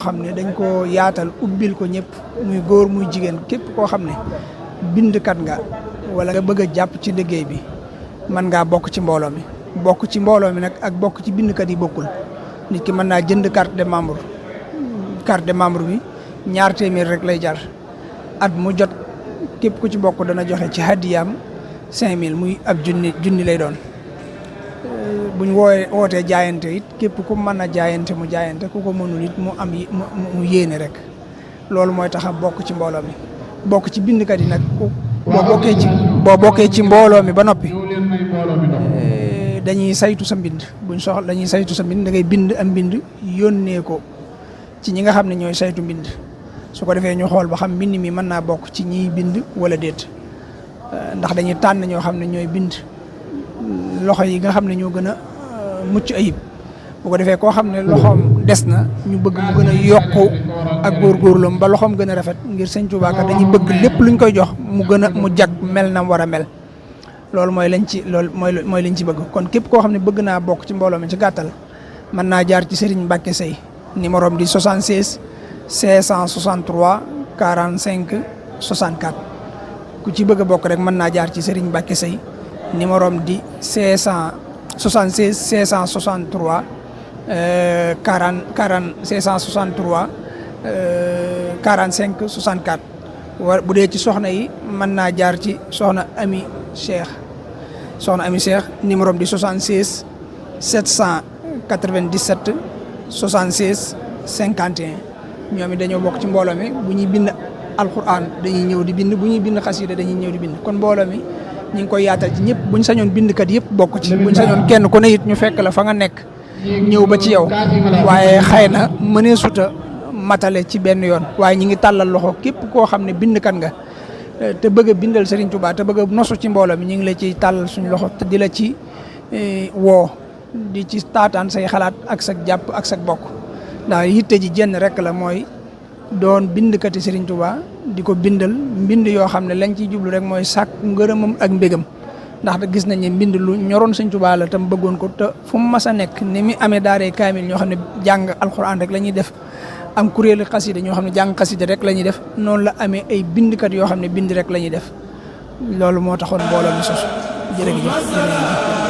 xam ne dañ ko yaatal ubbil ko ñëpp muy góor muy jigéen képp koo xam ne bindkat nga wala nga bëgg a jàpp ci liggéey bi mën ngaa bokk ci mbooloo mi. bokk ci mbooloo mi nag ak bokk ci bindkat yi bokkul nit ki mën naa jënd carte de membre bi $200 rek lay jar at mu jot képp ku ci bokk dana joxe ci hadiyaam 5000 muy ab junni lay doon. buñ wootee jaayante it képp ku mën a jaayante mu jaayante ku ko mënul it mu yéene rek loolu mooy tax a bokk ci mbooloo mi bokk ci bindkat yi nag boo bokkee ci mbooloo mi ba noppi dañuy saytu sa mbind dañuy saytu sa mbind da ngay bind am mbind yónnee ko ci ñi nga xam ne ñooy saytu mbind su ko defee ñu xool ba xam mbind mi mën naa bokk ci ñiy bind wala déet ndax dañuy tànn ñoo xam ne ñooy bind loxo yi nga xam ne ñoo gën a mucc ayib bu ko defee koo xam ne loxoom des na ñu bëgg mu gën a yokku ak góorgóorlam ba loxoom gën a rafet ngir sëñ Tuubaa kat dañuy bëgg lépp luñ koy jox mu jag mel na war a mel loolu mooy lañ ci bëgg kon képp koo xam ne bëgg naa bokk ci mbooloo mi ci gàttal mën naa jaar ci Serigne Mbacke Seye numéro am di 76 563 45 64 ku ci bëgg a bokk rek mën naa jaar ci Serigne Mbacke Seye numéro am di 563 45 64 bu dee ci soxna yi mën naa jaar ci soxna Ami Cheikh numéro am di 76 797 76 51 ñoom it dañoo bokk ci mbooloo mi bu ñuy bind alxuraan dañuy ñëw di bind bu ñuy bind xasida dañuy ñëw di bind kon mbooloo mi ñu ngi koy yaatal ci ñëpp buñ sañoon bindkat yëpp bokk ci buñ sañoon kenn ku ne it ñu fekk la fa nga nekk ñëw ba ci yow waaye xëy na mënee suta matale ci benn yoon waaye ñi ngi tàllal loxo képp koo xam ne bindkat nga te bëgg a bindal Serigne Touba te bëgg a nosu ci mbooloo mi ñu ngi la ciy tàllal suñu loxo te di la ci woo di ci taataan say xalaat ak sa jàpp ak sa bokk ndax yitte ji jenn rek la mooy doon bindkati Serigne Touba di ko bindal mbind yoo xam ne lañ ciy jublu rek mooy sàkk ngërëmam ak mbégam ndax gis nañ ne mbind lu ñoroon Serigne Touba la tam bëggoon ko te fu mu mas a nekk ni mu amee daaree kaamil ñoo xam ne jàng alxuraan rek la ñuy def am kuréelu xasida ñoo xam ne jàng xasida rek la ñuy def noonu la amee ay bindkat yoo xam ne bind rek la ñuy def loolu moo taxoon mbooloo mi sos jërëjëf.